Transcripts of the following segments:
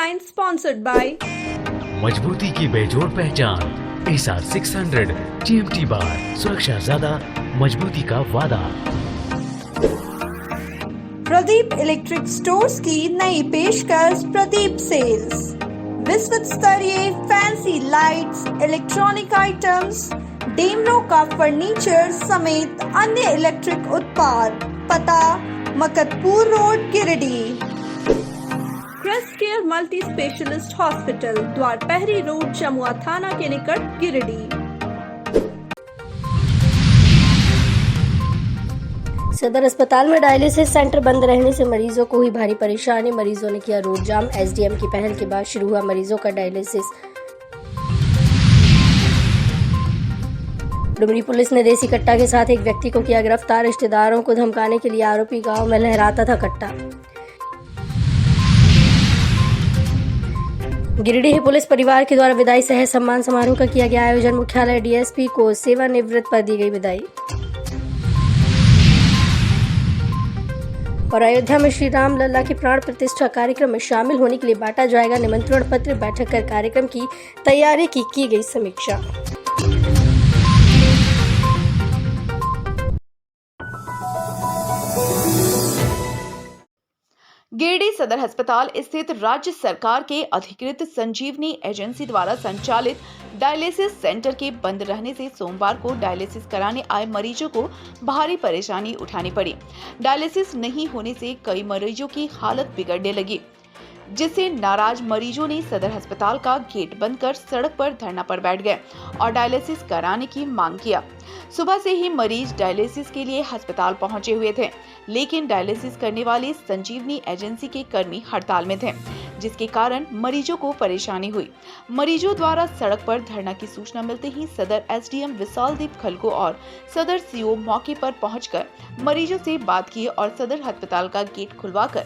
headline sponsored by मजबूती की बेजोड़ पहचान ASR 600 GMT बार, सुरक्षा ज्यादा, मजबूती का वादा। प्रदीप इलेक्ट्रिक स्टोर्स की नई पेशकश प्रदीप सेल्स। विश्व स्तरीय fancy lights, electronic items, Damro का फर्नीचर समेत अन्य इलेक्ट्रिक उत्पाद। पता Makatpur road, Giridih. Crest care multi specialist hospital, Dwarpahari road, Jamua थाना के निकट, गिरिडीह। सदर अस्पताल में डायलिसिस सेंटर बंद रहने से मरीजों को हुई भारी परेशानी। मरीजों ने किया रोड जाम। एसडीएम की पहल के बाद शुरू हुआ मरीजों का डायलिसिस। डुमरी पुलिस ने देसी कट्टा के साथ एक व्यक्ति को किया गिरफ्तार। रिश्तेदारों को धमकाने के लिए आरोपी गांव में लहराता था कट्टा। गिरिडीह पुलिस परिवार के द्वारा विदाई सह सम्मान समारोह का किया गया आयोजन। मुख्यालय डीएसपी को सेवानिवृत्त पर दी गई विदाई। और अयोध्या में श्री राम लल्ला की प्राण प्रतिष्ठा कार्यक्रम में शामिल होने के लिए बांटा जाएगा निमंत्रण पत्र। बैठक कर कार्यक्रम की तैयारी की गई समीक्षा। गिरिडीह सदर अस्पताल स्थित राज्य सरकार के अधिकृत संजीवनी एजेंसी द्वारा संचालित डायलिसिस सेंटर के बंद रहने से सोमवार को डायलिसिस कराने आए मरीजों को भारी परेशानी उठानी पड़ी। डायलिसिस नहीं होने से कई मरीजों की हालत बिगड़ने लगी, जिससे नाराज मरीजों ने सदर अस्पताल का गेट बंद कर सड़क पर धरना पर बैठ गए और डायलिसिस कराने की मांग किया। सुबह से ही मरीज डायलिसिस के लिए अस्पताल पहुंचे हुए थे, लेकिन डायलिसिस करने वाले संजीवनी एजेंसी के कर्मी हड़ताल में थे, जिसके कारण मरीजों को परेशानी हुई। मरीजों द्वारा सड़क पर धरना की सूचना मिलते ही सदर एसडीएम विशालदीप खलको और सदर सीओ मौके पर पहुंचकर मरीजों से बात की और सदर अस्पताल का गेट खुलवाकर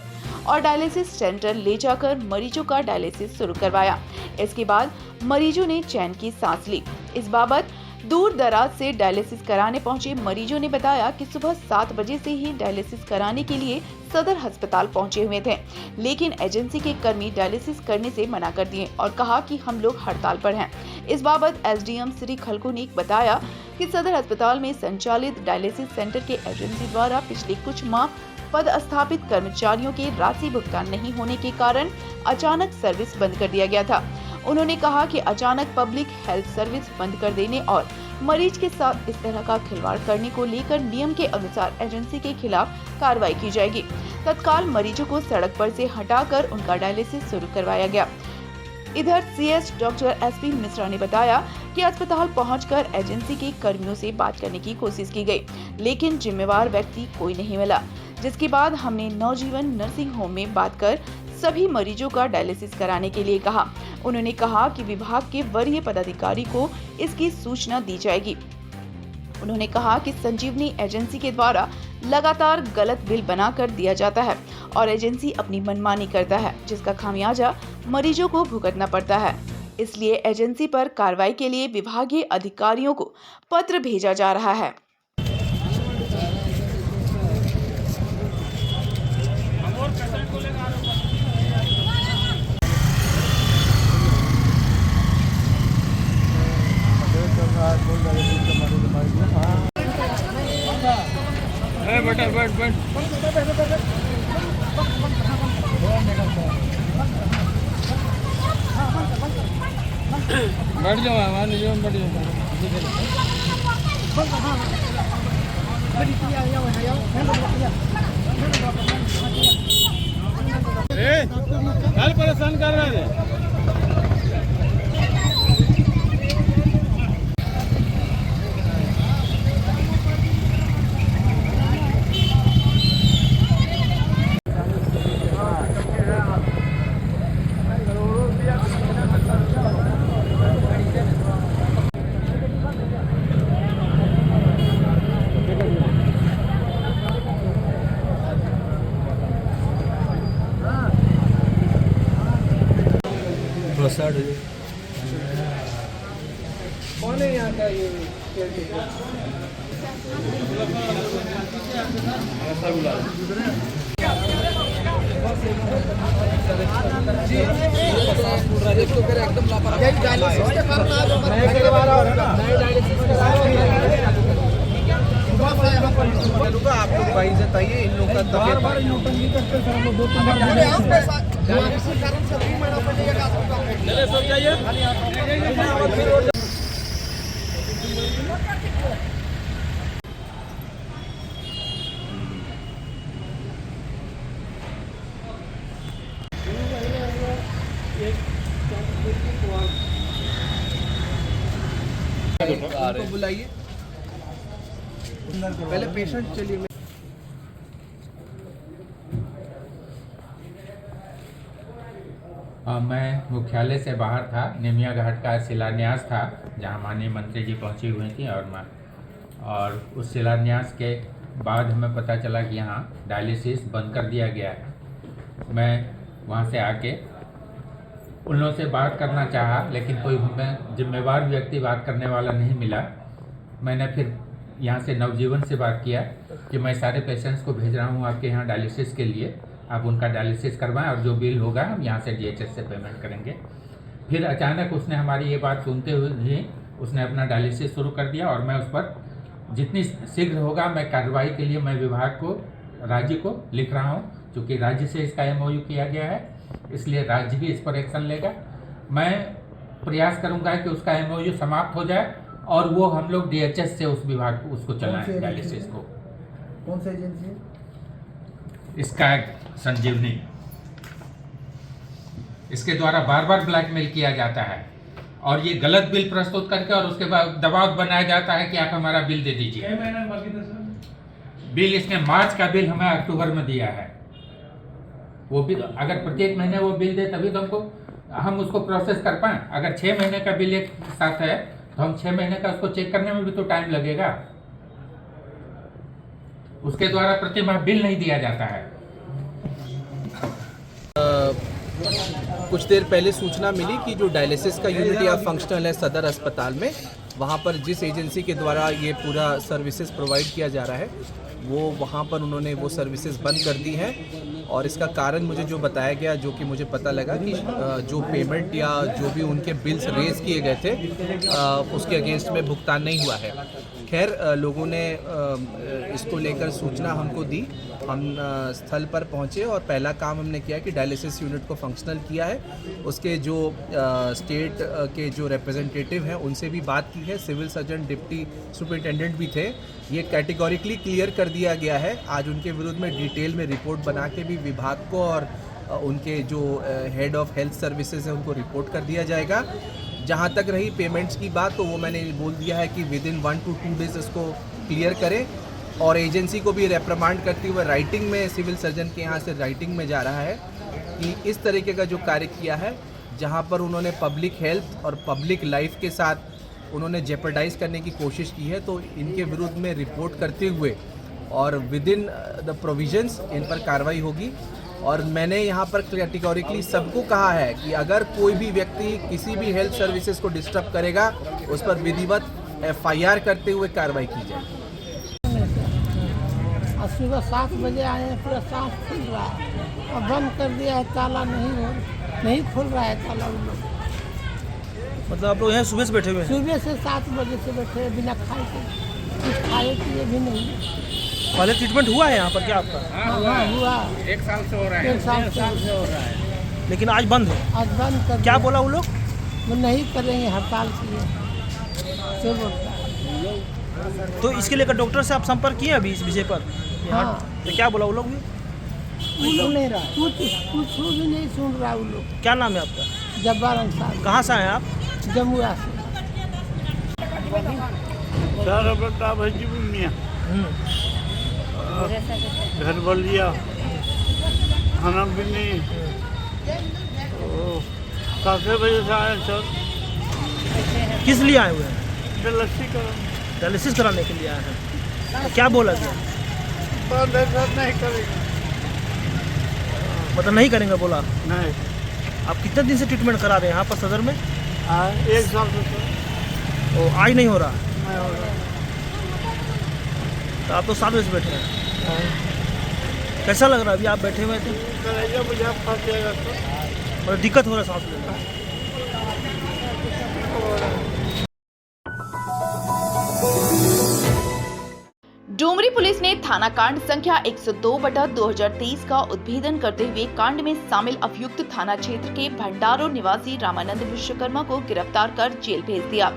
और डायलिसिस सेंटर ले जाकर मरीजों का डायलिसिस शुरू करवाया। इसके बाद मरीजों ने चैन की सांस ली। इस बाबत दूर दराज से डायलिसिस कराने पहुंचे मरीजों ने बताया कि सुबह 7 बजे से ही डायलिसिस कराने के लिए सदर अस्पताल पहुंचे हुए थे, लेकिन एजेंसी के कर्मी डायलिसिस करने से मना कर दिए और कहा कि हम लोग हड़ताल पर हैं। इस बाबत एसडीएम श्री खलको ने बताया कि सदर अस्पताल में संचालित डायलिसिस सेंटर के एजेंसी द्वारा पिछले कुछ माह पदस्थापित कर्मचारियों के राशि भुगतान नहीं होने के कारण अचानक सर्विस बंद कर दिया गया था। उन्होंने कहा कि अचानक पब्लिक हेल्थ सर्विस बंद कर देने और मरीज के साथ इस तरह का खिलवाड़ करने को लेकर नियम के अनुसार एजेंसी के खिलाफ कार्रवाई की जाएगी। तत्काल मरीजों को सड़क पर से हटाकर उनका डायलिसिस शुरू करवाया गया। इधर सीएस डॉक्टर एसपी मिश्रा ने बताया कि अस्पताल पहुंचकर एजेंसी के कर्मियों से बात करने की कोशिश की गई, लेकिन जिम्मेवार व्यक्ति कोई नहीं मिला, जिसके बाद हमने नवजीवन नर्सिंग होम में बात कर सभी मरीजों का डायलिसिस कराने के लिए कहा। उन्होंने कहा कि विभाग के वरीय पदाधिकारी को इसकी सूचना दी जाएगी। उन्होंने कहा कि संजीवनी एजेंसी के द्वारा लगातार गलत बिल बनाकर दिया जाता है और एजेंसी अपनी मनमानी करता है, जिसका खामियाजा मरीजों को भुगतना पड़ता है। इसलिए एजेंसी पर कार्रवाई के लिए विभागीय अधिकारियों को पत्र भेजा जा रहा है। बैठ जाओ, बैठ जाओ। कल परेशान कर रहे थे। प्रसाद कौन है यहाँ का ये केयरटेकर? आप लोग भाई बताइए इन लोगों का तबीयत बुलाइए पहले पेशेंट चलिए। मैं मुख्यालय से बाहर था। निमिया घाट का शिलान्यास था जहां माननीय मंत्री जी पहुंची हुई थी और उस शिलान्यास के बाद हमें पता चला कि यहाँ डायलिसिस बंद कर दिया गया है। मैं वहाँ से आके उन लोगों से बात करना चाहा, लेकिन कोई हमें जिम्मेवार व्यक्ति बात करने वाला नहीं मिला। मैंने फिर यहाँ से नवजीवन से बात किया कि मैं सारे पेशेंट्स को भेज रहा हूँ आपके यहाँ डायलिसिस के लिए, आप उनका डायलिसिस करवाएं और जो बिल होगा हम यहाँ से DHS से पेमेंट करेंगे। फिर अचानक उसने हमारी ये बात सुनते हुए ही उसने अपना डायलिसिस शुरू कर दिया और मैं उस पर जितनी शीघ्र होगा मैं कार्रवाई के लिए मैं विभाग को, राज्य को लिख रहा हूँ, क्योंकि राज्य से इसका MOU किया गया है, इसलिए राज्य भी इस पर एक्शन लेगा। मैं प्रयास करूँगा कि उसका MOU समाप्त हो जाए और वो हम लोग DHS से उस विभाग को उसको चलाएं डायलिसिस को। कौन सी एजेंसी है? इसका संजीवनी, इसके द्वारा बार बार ब्लैकमेल किया जाता है और ये गलत बिल प्रस्तुत करके और उसके बाद दबाव बनाया जाता है कि आप हमारा बिल दे दीजिए। बिल इसने मार्च का बिल हमें अक्टूबर में दिया है। वो बिल अगर प्रत्येक महीने वो बिल दे तभी तो हम उसको प्रोसेस कर पाएं। अगर 6 महीने का बिल एक साथ है तो हम 6 महीने का उसको चेक करने में भी तो टाइम लगेगा। उसके द्वारा प्रति माह बिल नहीं दिया जाता है। कुछ देर पहले सूचना मिली कि जो डायलिसिस का यूनिट या फंक्शनल है सदर अस्पताल में, वहाँ पर जिस एजेंसी के द्वारा ये पूरा सर्विसेज प्रोवाइड किया जा रहा है वो वहाँ पर उन्होंने वो सर्विसेज बंद कर दी हैं। और इसका कारण मुझे जो बताया गया, जो कि मुझे पता लगा कि जो पेमेंट या जो भी उनके बिल्स रेज किए गए थे उसके अगेंस्ट में भुगतान नहीं हुआ है। खैर, लोगों ने इसको लेकर सूचना हमको दी, हम स्थल पर पहुंचे और पहला काम हमने किया कि डायलिसिस यूनिट को फंक्शनल किया है। उसके जो स्टेट के जो रिप्रेजेंटेटिव हैं उनसे भी बात की है, सिविल सर्जन, डिप्टी सुपरिटेंडेंट भी थे। ये कैटेगोरिकली क्लियर कर दिया गया है। आज उनके विरुद्ध में डिटेल में रिपोर्ट बना के भी विभाग को और उनके जो हेड ऑफ हेल्थ सर्विसेज है उनको रिपोर्ट कर दिया जाएगा। जहाँ तक रही पेमेंट्स की बात, तो वो मैंने बोल दिया है कि विद इन 1 to 2 डेज इसको क्लियर करें और एजेंसी को भी रेप्रिमांड करते हुए राइटिंग में सिविल सर्जन के यहाँ से राइटिंग में जा रहा है कि इस तरीके का जो कार्य किया है जहाँ पर उन्होंने पब्लिक हेल्थ और पब्लिक लाइफ के साथ उन्होंने जेपर्डाइज करने की कोशिश की है, तो इनके विरुद्ध में रिपोर्ट करते हुए और विद इन द प्रोविजंस इन पर कार्रवाई होगी। और मैंने यहाँ पर कैटेगोरिकली सबको कहा है कि अगर कोई भी व्यक्ति किसी भी हेल्थ सर्विसेज को डिस्टर्ब करेगा उस पर विधिवत FIR करते हुए कार्रवाई की जाएगी। सुबह 7 बजे आए हैं, पूरा सांस खुल रहा है और बंद कर दिया है, ताला नहीं खुल रहा है ताला। उन लोग मतलब आप लोग यहाँ सुबह से बैठे हुए हैं? सुबह से 7 बजे से बैठे हैं बिना खाए के, कुछ खाए पिए भी नहीं। पहले ट्रीटमेंट हुआ है यहाँ पर क्या आपका? हाँ हुआ, 1 साल से हो रहा है। 1 साल से हो रहा है, लेकिन आज बंद है। आज बंद कर क्या बोला वो लोग? वो नहीं करेंगे, हड़ताल किए तो बोलता है। तो इसके लेकर डॉक्टर से आप संपर्क किए अभी इस विषय पर? हाँ, तो क्या बोला वो लोग? सुन नहीं रहा, कुछ भी नहीं सुन रहा वो लोग। क्या नाम है आपका? जब्बार अंसारी। कहाँ से आए आप? जमुआ से। घर बलिया खाना पीने 7 बजे से आए सर। किस लिए आए हुए हैं? डायलिसिस कराने के लिए आए हैं। तो क्या बोला गया? नहीं करेगा, मतलब नहीं करेंगे बोला? नहीं। आप कितने दिन से ट्रीटमेंट करा रहे हैं यहाँ पर सदर में? 1 साल से। तो आज नहीं हो रहा? नहीं हो रहा। तो आप तो 7 बजे से बैठे हैं। कैसा लग रहा है? अभी आप बैठे हुए थे कलेजा मुझे फंस जाएगा तो और दिक्कत हो रहा है सांस लेने में। डुमरी पुलिस ने थाना कांड संख्या 102/2023 का उद्भेदन करते हुए कांड में शामिल अभियुक्त थाना क्षेत्र के भंडारो निवासी रामानंद विश्वकर्मा को गिरफ्तार कर जेल भेज दिया।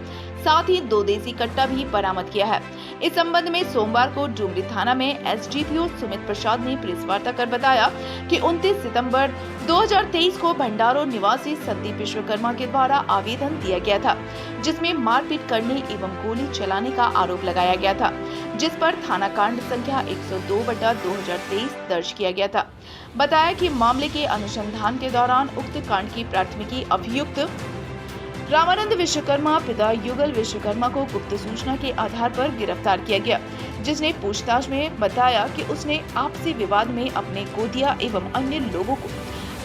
साथ ही 2 देसी कट्टा भी बरामद किया है। इस संबंध में सोमवार को डुमरी थाना में एसडीपीओ सुमित प्रसाद ने प्रेस वार्ता कर बताया कि 29 सितंबर 2023 को भंडारो निवासी संदीप विश्वकर्मा के द्वारा आवेदन दिया गया था, जिसमें मारपीट करने एवं गोली चलाने का आरोप लगाया गया था, जिस पर थाना कांड संख्या 102/2023 दर्ज किया गया था। बताया कि मामले के अनुसंधान के दौरान उक्त कांड की प्राथमिकी अभियुक्त रामानंद विश्वकर्मा पिता युगल विश्वकर्मा को गुप्त सूचना के आधार पर गिरफ्तार किया गया, जिसने पूछताछ में बताया कि उसने आपसी विवाद में अपने गोदिया एवं अन्य लोगों को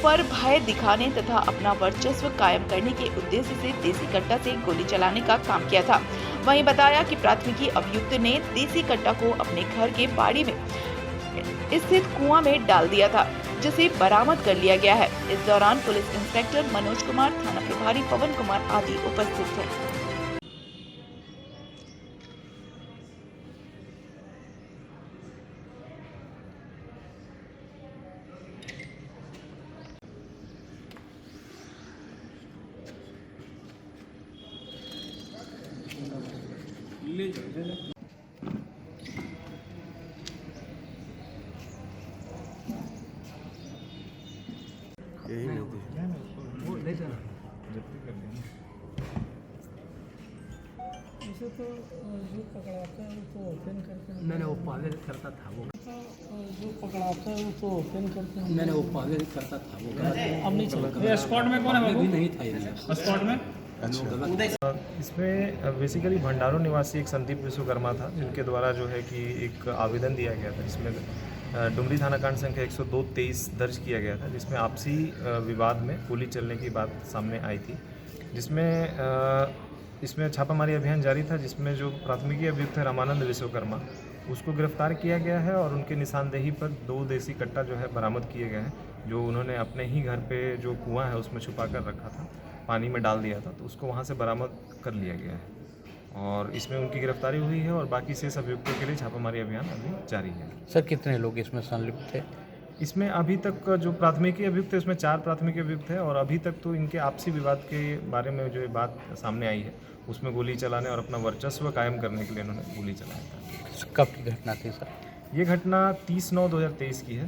पर भय दिखाने तथा अपना वर्चस्व कायम करने के उद्देश्य से देसी कट्टा से गोली चलाने का काम किया था। वहीं बताया कि प्राथमिकी अभियुक्त ने देसी कट्टा को अपने घर के बाड़ी में स्थित कुआं में डाल दिया था, जिसे बरामद कर लिया गया है। इस दौरान पुलिस इंस्पेक्टर मनोज कुमार, थाना प्रभारी पवन कुमार आदि उपस्थित थे। इसे तो जो पकड़ाता है वो तो ओपन करते हैं। मैंने वो पहले करता था वो जो पकड़ाता है वो तो ओपन करते हैं। मैंने वो पहले करता था वो अब नहीं चलता। स्पॉट में कौन है बाबू? नहीं था स्पॉट में इसमें बेसिकली भंडारो निवासी एक संदीप विश्वकर्मा था, जिनके द्वारा जो है कि एक आवेदन दिया गया था, जिसमें डुमरी थाना कांड संख्या 102/23 दर्ज किया गया था, जिसमें आपसी विवाद में गोली चलने की बात सामने आई थी, इसमें छापामारी अभियान जारी था, जिसमें जो प्राथमिकी अभियुक्त है रामानंद विश्वकर्मा, उसको गिरफ्तार किया गया है और उनके निशानदेही पर 2 देसी कट्टा जो है बरामद किए गए हैं, जो उन्होंने अपने ही घर पे जो कुआं है उसमें छुपा कर रखा था, पानी में डाल दिया था, तो उसको वहाँ से बरामद कर लिया गया है और इसमें उनकी गिरफ्तारी हुई है और बाकी शेष अभियुक्तों के लिए छापामारी अभियान अभी जारी है। सर कितने लोग इसमें संलिप्त थे? इसमें अभी तक जो प्राथमिकी अभियुक्त है उसमें 4 प्राथमिकी अभियुक्त है और अभी तक तो इनके आपसी विवाद के बारे में जो ये बात सामने आई है उसमें गोली चलाने और अपना वर्चस्व कायम करने के लिए इन्होंने गोली चलाया था। कब की घटना थी सर? ये घटना 30/9/2023 की है,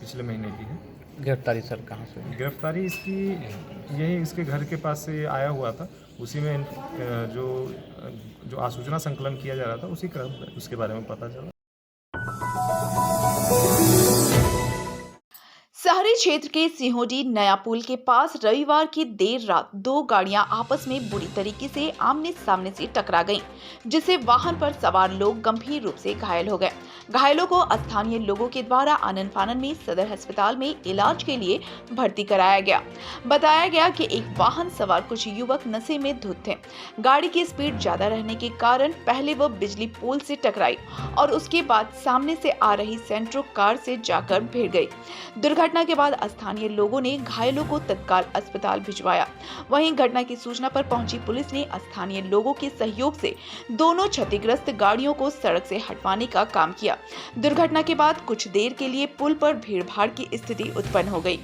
पिछले महीने की है। गिरफ्तारी सर कहाँ से? गिरफ्तारी इसकी यही इसके घर के पास से आया हुआ था, उसी में जो आसूचना संकलन किया जा रहा था उसी क्रम में उसके बारे में पता चला। शहरी क्षेत्र के सिहोडी नया पुल के पास रविवार की देर रात 2 गाड़ियां आपस में बुरी तरीके से आमने सामने से टकरा गईं, जिससे वाहन पर सवार लोग गंभीर रूप से घायल हो गए। घायलों को स्थानीय लोगों के द्वारा आनन फानन में सदर अस्पताल में इलाज के लिए भर्ती कराया गया। बताया गया कि एक वाहन सवार कुछ युवक नशे में धुत थे। गाड़ी की स्पीड ज्यादा रहने के कारण पहले वह बिजली पोल से टकराई और उसके बाद सामने से आ रही सेंट्रो कार से जाकर भिड़ गई। दुर्घटना के बाद स्थानीय लोगों ने घायलों को तत्काल अस्पताल भिजवाया। वहीं घटना की सूचना पर पहुंची पुलिस ने स्थानीय लोगों के सहयोग से दोनों क्षतिग्रस्त गाड़ियों को सड़क से हटवाने का काम किया। दुर्घटना के बाद कुछ देर के लिए पुल पर भीड़भाड़ की स्थिति उत्पन्न हो गई।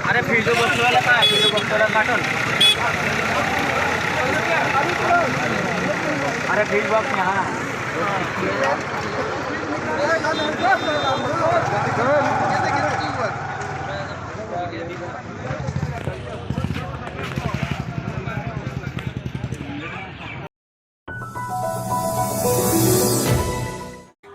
अरे फिर बॉक्स वाला का फिर बॉक्स वाला काटून अरे फिर बॉक्स यहाँ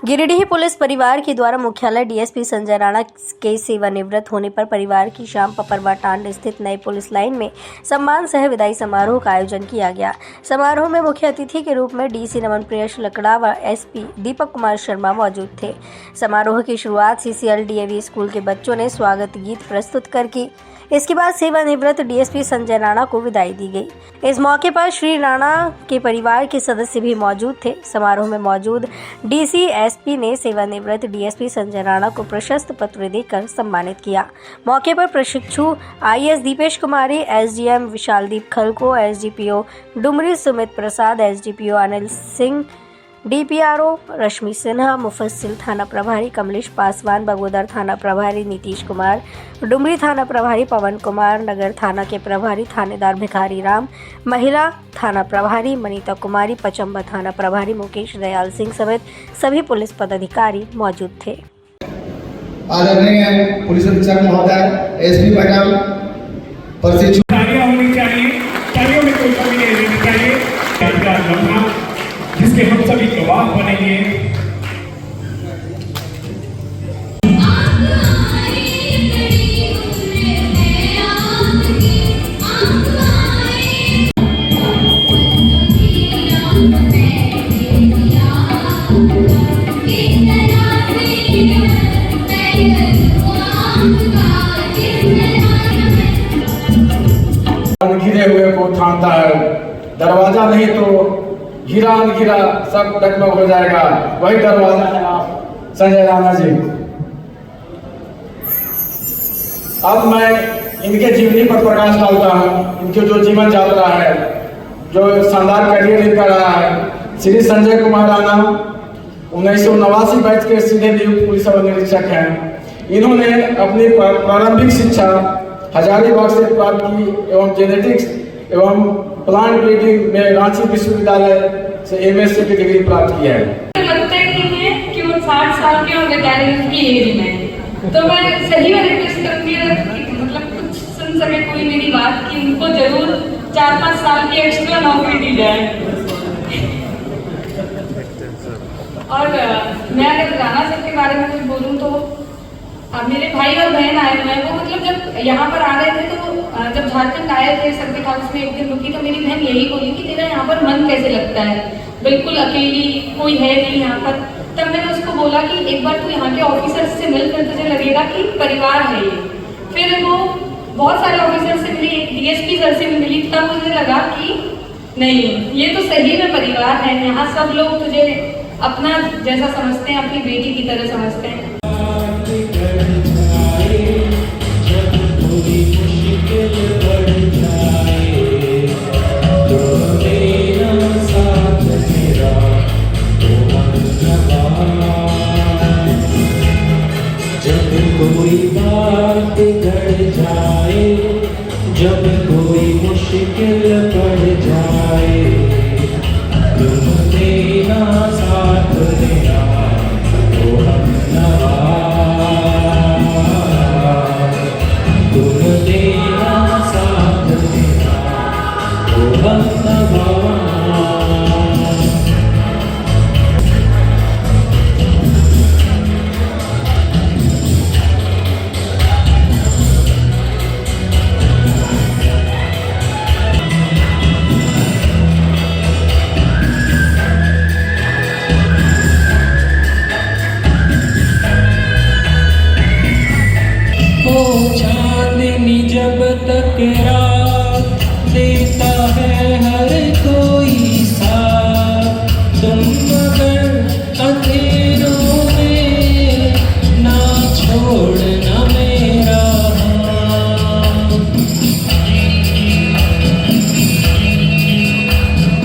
गिरिडीह पुलिस परिवार के द्वारा मुख्यालय डीएसपी संजय राणा के सेवानिवृत्त होने पर परिवार की शाम पपरवा टांड स्थित नए पुलिस लाइन में सम्मान सह विदाई समारोह का आयोजन किया गया। समारोह में मुख्य अतिथि के रूप में डीसी नमन प्रियश लकड़ा व एसपी दीपक कुमार शर्मा मौजूद थे। समारोह की शुरुआत सीसीएल डीएवी स्कूल के बच्चों ने स्वागत गीत प्रस्तुत कर की। इसके बाद सेवानिवृत्त डीएसपी संजय राणा को विदाई दी गई। इस मौके पर श्री राणा के परिवार के सदस्य भी मौजूद थे। समारोह में मौजूद डीसी एसपी ने सेवानिवृत्त डीएसपी संजय राणा को प्रशस्ति पत्र देकर सम्मानित किया। मौके पर प्रशिक्षु आईएएस दीपेश कुमारी, एसडीएम विशालदीप खलको, एसडीपीओ डुमरी सुमित प्रसाद, एसडीपीओ अनिल सिंह, डीपीआरओ रश्मि सिन्हा, मुफस्सिल थाना प्रभारी कमलेश पासवान, बगोदर थाना प्रभारी नीतीश कुमार, डुमरी थाना प्रभारी पवन कुमार, नगर थाना के प्रभारी थानेदार भिखारी राम, महिला थाना प्रभारी मनीता कुमारी, पचम्बा थाना प्रभारी मुकेश दयाल सिंह समेत सभी पुलिस पदाधिकारी मौजूद थे। आदरणीय पुलिस अधीक्षक महोदय, एसपी मैडम, प्रशिक्षु होनी चाहिए, तालियों में कोई कमी नहीं रहनी चाहिए, जिसके हम सभी गवाह बनेंगे। घिरे हुए को थामता है, दरवाजा नहीं तो हीरा हीरा सब डगमग हो जाएगा। वही दरवाजा है आप संजय राणा जी। अब मैं इनके जीवनी पर प्रकाश डालता हूँ। इनके जो जीवन यात्रा है, जो शानदार करियर इनका रहा है। श्री संजय कुमार राणा 1989 बैच के सीधे नियुक्त पुलिस निरीक्षक हैं। इन्होंने अपनी प्रारंभिक शिक्षा हजारीबाग से प्राप्त की एवं जेनेटिक्स एवं प्लांट ब्रीडिंग में रांची विश्वविद्यालय से एमएससी की डिग्री प्राप्त की है। लगता ही नहीं है कि वो 60 साल के होंगे कैरियर की एज में। तो मैं सही में रिक्वेस्ट करूंगी, मतलब कुछ सुन सके कोई मेरी बात, कि उनको जरूर 4-5 साल की एक्स्ट्रा नौकरी दी जाए। और मैं अगर राणा सर के बारे में कुछ बोलूँ तो मेरे भाई और बहन आए हुए हैं। वो मतलब जब यहाँ पर आ रहे थे तो जब झारखंड आए थे सर्किट हाउस में एक दिन रुकी तो मेरी बहन यही बोली कि तेरा यहाँ पर मन कैसे लगता है, बिल्कुल अकेली, कोई है नहीं यहाँ पर। तब मैंने उसको बोला कि एक बार तू यहाँ के ऑफिसर्स से मिलकर तुझे लगेगा कि परिवार है ये। फिर वो बहुत सारे ऑफिसर से मिली, डीएसपी सर से भी मिली, तब मुझे लगा कि नहीं, ये तो सही में परिवार है। यहाँ सब लोग तुझे अपना जैसा समझते हैं, अपनी बेटी की तरह समझते हैं। कोई बात बिगड़ जाए, जब कोई मुश्किल पड़ जाए, तुम देना साथ देना तो हम नवा, तुम देना साथ देना तो हम नवा। चांदनी जब तक रात देता है हर कोई साथ, तुम मगर अंधेरों में ना छोड़ना मेरा हाथ।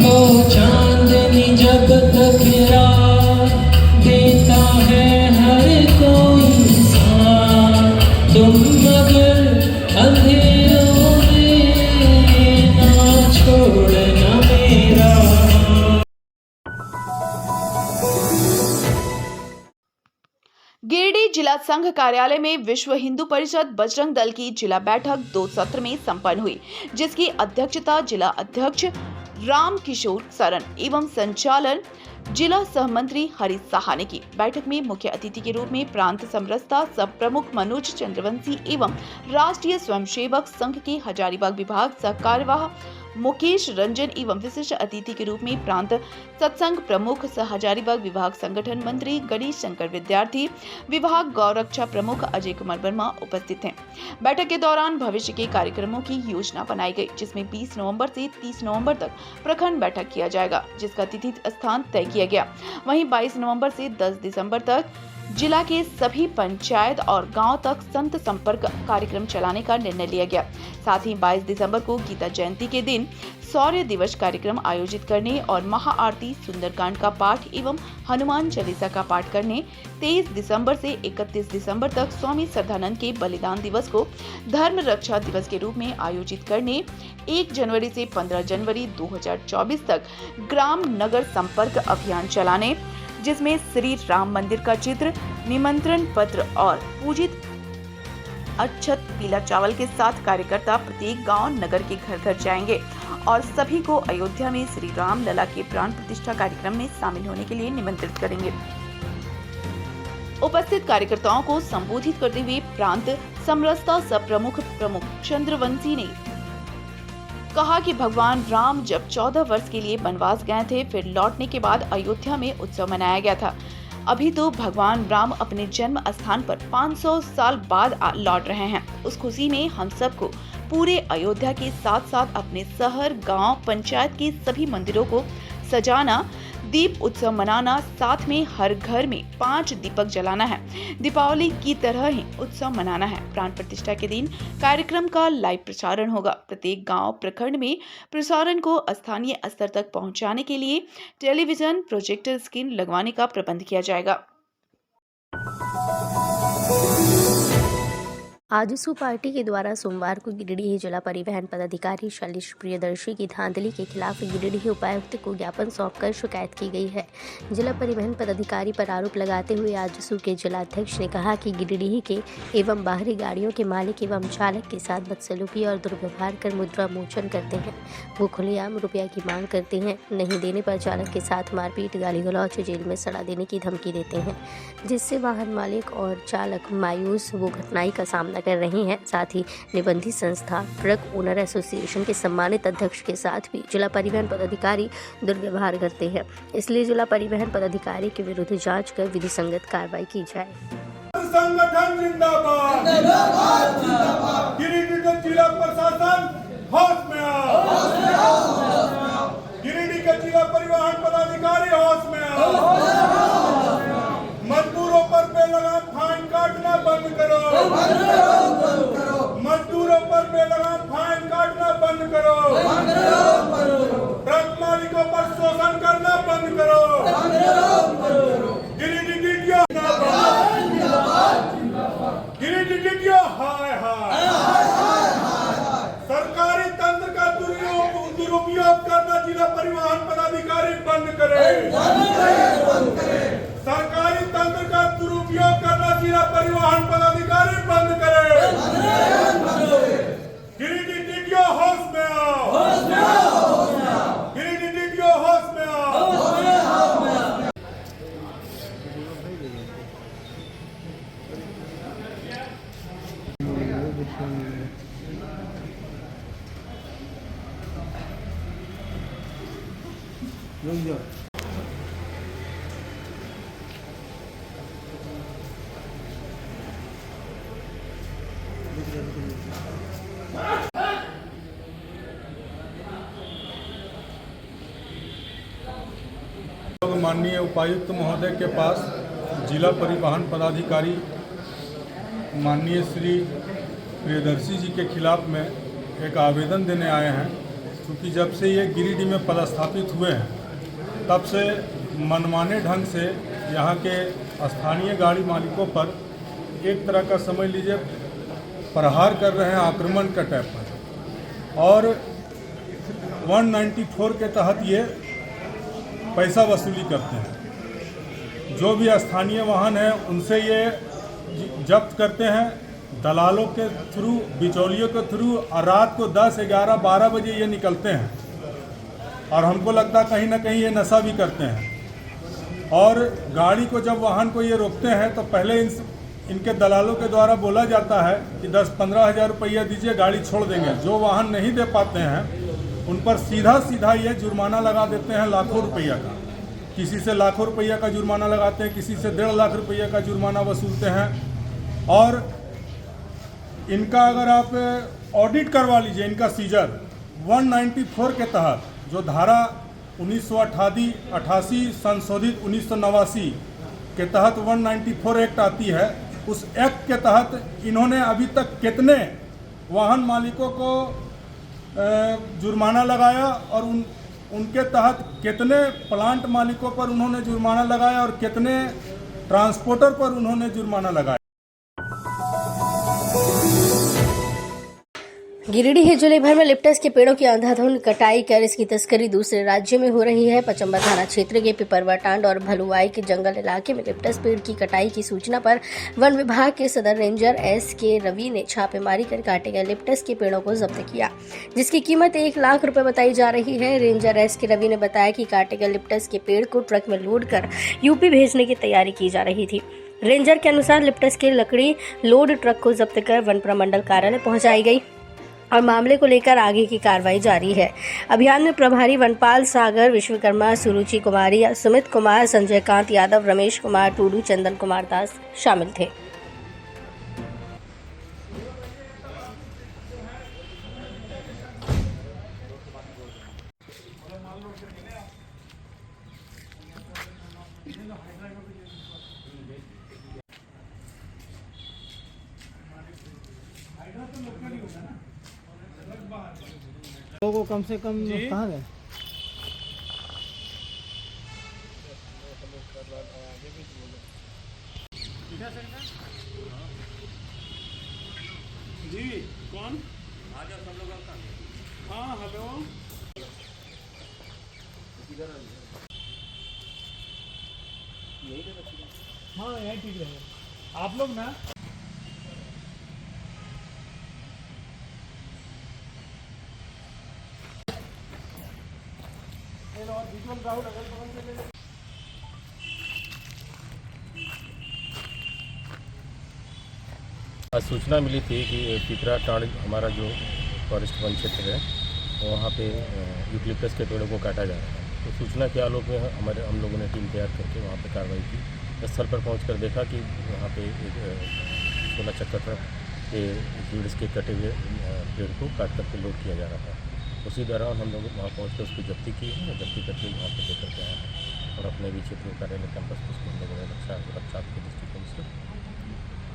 ओ चांदनी जब तक रात देता है हर कोई साथ, तुम मगर अंधेरों में ना छोड़ना मेरा। गिरिडीह जिला संघ कार्यालय में विश्व हिंदू परिषद बजरंग दल की जिला बैठक 2 सत्र में संपन्न हुई, जिसकी अध्यक्षता जिला अध्यक्ष राम किशोर सरन एवं संचालन जिला सहमंत्री हरीश साहा ने की। बैठक में मुख्य अतिथि के रूप में प्रांत समरसता सब प्रमुख मनोज चंद्रवंशी एवं राष्ट्रीय स्वयंसेवक संघ के हजारीबाग विभाग सह कार्यवाह मुकेश रंजन एवं विशिष्ट अतिथि के रूप में प्रांत सत्संग प्रमुख सह हजारीबाग विभाग संगठन मंत्री गणेश शंकर विद्यार्थी विभाग गौरक्षा प्रमुख अजय कुमार वर्मा उपस्थित हैं। बैठक के दौरान भविष्य के कार्यक्रमों की योजना बनाई गई, जिसमें 20 नवंबर से 30 नवंबर तक प्रखंड बैठक किया जाएगा, जिसका तिथि स्थान तय किया गया। वहीं 22 नवंबर से 10 दिसंबर तक जिला के सभी पंचायत और गांव तक संत संपर्क कार्यक्रम चलाने का निर्णय लिया गया। साथ ही 22 दिसंबर को गीता जयंती के दिन शौर्य दिवस कार्यक्रम आयोजित करने और महाआरती, सुंदरकांड का पाठ एवं हनुमान चालीसा का पाठ करने, 23 दिसंबर से 31 दिसंबर तक स्वामी श्रद्धानंद के बलिदान दिवस को धर्म रक्षा दिवस के रूप में आयोजित करने, 1 जनवरी से 15 जनवरी 2024 तक ग्राम नगर संपर्क अभियान चलाने, जिसमें श्री राम मंदिर का चित्र, निमंत्रण पत्र और पूजित अक्षत पीला चावल के साथ कार्यकर्ता प्रत्येक गांव नगर के घर घर जाएंगे और सभी को अयोध्या में श्री राम लला के प्राण प्रतिष्ठा कार्यक्रम में शामिल होने के लिए निमंत्रित करेंगे। उपस्थित कार्यकर्ताओं को संबोधित करते हुए प्रांत समरसता सब प्रमुख चंद्रवंशी ने कहा कि भगवान राम जब 14 वर्ष के लिए वनवास गए थे, फिर लौटने के बाद अयोध्या में उत्सव मनाया गया था। अभी तो भगवान राम अपने जन्म स्थान पर 500 साल बाद लौट रहे हैं। उस खुशी में हम सबको पूरे अयोध्या के साथ साथ अपने शहर, गांव, पंचायत के सभी मंदिरों को सजाना, दीप उत्सव मनाना, साथ में हर घर में 5 दीपक जलाना है। दीपावली की तरह ही उत्सव मनाना है। प्राण प्रतिष्ठा के दिन कार्यक्रम का लाइव प्रसारण होगा। प्रत्येक गांव, प्रखंड में प्रसारण को स्थानीय स्तर तक पहुंचाने के लिए टेलीविजन प्रोजेक्टर स्क्रीन लगवाने का प्रबंध किया जाएगा। आजसू पार्टी के द्वारा सोमवार को गिरिडीह जिला परिवहन पदाधिकारी शैलेश प्रियदर्शी की धांधली के खिलाफ गिरिडीह उपायुक्त को ज्ञापन सौंपकर शिकायत की गई है। जिला परिवहन पदाधिकारी पर आरोप लगाते हुए आजसू के जिलाध्यक्ष ने कहा कि गिरिडीह के एवं बाहरी गाड़ियों के मालिक एवं चालक के साथ बदसलूकी और दुर्व्यवहार कर मुद्रा मोचन करते हैं। वो खुलेआम रुपया की मांग करते हैं, नहीं देने पर चालक के साथ मारपीट, गाली गलौज, जेल में सड़ा देने की धमकी देते हैं, जिससे वाहन मालिक और चालक मायूस वो घटनाई का सामना कर रही हैं। साथ ही निबंधित संस्था ट्रक ओनर एसोसिएशन के सम्मानित अध्यक्ष के साथ भी जिला परिवहन पदाधिकारी दुर्व्यवहार करते हैं। इसलिए जिला परिवहन पदाधिकारी के विरुद्ध जांच कर विधि संगत कार्रवाई की जाए। संगठन जिंदाबाद, गिरिडीह जिला प्रशासन होश में आओ, गिरिडीह के जिला परिवहन पदाधिकारी होश में आओ, मजदूरों पर बेलगाम फाइन काटना बंद करो, मजदूरों पर बेलगाम फाइन काटना बंद करो, ट्रक मालिकों पर शोषण करना बंद करो, गिरिडीह हाय हाय, सरकारी तंत्र का दुरुपयोग करना जिला परिवहन पदाधिकारी बंद करे, सरकारी तंत्र का दुरुपयोग करना जिला परिवहन पदाधिकारी बंद करे, गिरिडीह होश में आओ, गिरिडीह होश में आओ। माननीय उपायुक्त महोदय के पास जिला परिवहन पदाधिकारी माननीय श्री प्रियदर्शी जी के खिलाफ में एक आवेदन देने आए हैं, क्योंकि जब से ये गिरिडीह में पदस्थापित हुए हैं तब से मनमाने ढंग से यहाँ के स्थानीय गाड़ी मालिकों पर एक तरह का समझ लीजिए प्रहार कर रहे हैं, आक्रमण के टाइप पर, और 194 के तहत ये पैसा वसूली करते हैं। जो भी स्थानीय वाहन है उनसे ये जब्त करते हैं, दलालों के थ्रू, बिचौलियों के थ्रू, और रात को 10, 11, 12 बजे ये निकलते हैं और हमको लगता कहीं ना कहीं ये नशा भी करते हैं। और गाड़ी को जब वाहन को ये रोकते हैं तो पहले इनके दलालों के द्वारा बोला जाता है कि 10-15 हज़ार रुपया दीजिए, गाड़ी छोड़ देंगे। जो वाहन नहीं दे पाते हैं उन पर सीधा ये जुर्माना लगा देते हैं लाखों रुपया का। किसी से लाखों रुपया का जुर्माना लगाते हैं, किसी से 1.5 लाख रुपया का जुर्माना वसूलते हैं। और इनका अगर आप ऑडिट करवा लीजिए, इनका सीजर 194 के तहत, जो धारा 1988 संशोधित 1989 के तहत 194 एक्ट आती है, उस एक्ट के तहत इन्होंने अभी तक कितने वाहन मालिकों को जुर्माना लगाया और उनके तहत कितने प्लांट मालिकों पर उन्होंने जुर्माना लगाया और कितने ट्रांसपोर्टर पर उन्होंने जुर्माना लगाया। गिरिडीह जिले भर में लिप्टस के पेड़ों की अंधाधुंध कटाई कर इसकी तस्करी दूसरे राज्यों में हो रही है। पचंबा थाना क्षेत्र के पिपरवाटांड और भलुआई के जंगल इलाके में लिप्टस पेड़ की कटाई की सूचना पर वन विभाग के सदर रेंजर S.K. रवि ने छापेमारी कर काटे गए लिप्टस के पेड़ों को जब्त किया, जिसकी कीमत 1 लाख रुपए बताई जा रही है। Ranger S.K. रवि ने बताया कि काटे गए लिप्टस के पेड़ को ट्रक में लोड कर यूपी भेजने की तैयारी की जा रही थी। रेंजर के अनुसार लिप्टस की लकड़ी लोड ट्रक को जब्त कर वन प्रमंडल कार्यालय पहुंचाई गई और मामले को लेकर आगे की कार्रवाई जारी है। अभियान में प्रभारी वनपाल सागर विश्वकर्मा, सुरुचि कुमारी, सुमित कुमार, संजय कांत यादव, रमेश कुमार टूडू, चंदन कुमार दास शामिल थे। लोगों को कम से कम कहाँ गए? जी कौन? हाँ हेलो, हाँ यही ठीक रहेगा। आप लोग ना सूचना मिली थी कि पिपराटांड हमारा जो फॉरेस्ट वन क्षेत्र है वहाँ पे यूकलिप्टस के पेड़ों को काटा जा रहा है। तो सूचना के आलोक में हम लोगों ने टीम तैयार करके वहाँ पे कार्रवाई की। स्थल पर पहुँच कर देखा कि वहाँ पे एक 16 चक्कर के यूकलिप्टस के कटे हुए पेड़ को काट करके लोड किया जा रहा था। उसी दौरान हम लोग वहाँ पहुँच कर उसकी जब्ती की है, जब्ती करके वहाँ पर लेकर के आए हैं और अपने भी क्षेत्रीय कार्यालय कैंपस को उसको हम लोगों ने रक्षा के दृष्टिकोण से।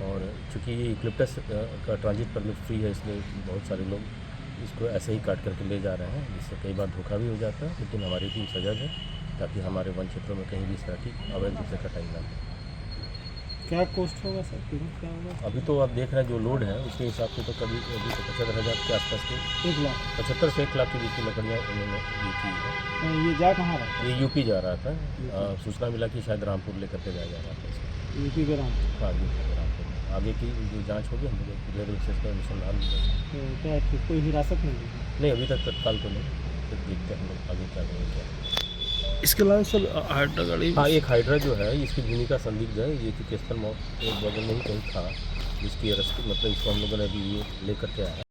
और चूँकि ये यूकलिप्टस का ट्रांजिट परमिट फ्री है, इसलिए बहुत सारे लोग इसको ऐसे ही काट करके ले जा रहे हैं, जिससे कई बार धोखा भी हो जाता है। लेकिन हमारी टीम सजग है ताकि हमारे वन क्षेत्रों में कहीं भी इस तरह की अवैध रूप से कटाई ना हो। क्या कॉस्ट होगा सर, कीमत क्या होगा? अभी तो आप देख रहे हैं जो लोड है उसके हिसाब से तो कभी 75,000 के आसपास के 1 लाख 75 से 1 लाख के बीच की लकड़ियाँ उन्होंने ये की है। ये जा कहाँ रहा था? ये यूपी जा रहा था। सूचना मिला कि शायद रामपुर लेकर के जाया जा रहा था इसको। यूपी के रामपुर? हाँ यूपी के रामपुर। आगे की जो जाँच होगी हम लोग क्लियर रूप से इसका अनुसंधान मिलेगा। क्या कोई हिरासत में नहीं अभी तक तत्काल तो नहीं, फिर देखते हैं हम लोग आगे क्या करेंगे। इसके अलावा सर हाइड्रा गाड़ी? हाँ एक हाइड्रा जो है इसकी भूमिका संदिग्ध है। ये चूँकि स्थल मौत एक बगल में ही कहीं था, जिसकी अरेस्ट मतलब इसको हम लोगों ने अभी ये लेकर के आया।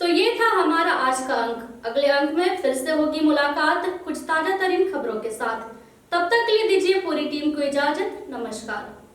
तो ये था हमारा आज का अंक। अगले अंक में फिर से होगी मुलाकात कुछ ताजा तरीन खबरों के साथ। तब तक के लिए दीजिए पूरी टीम को इजाजत। नमस्कार।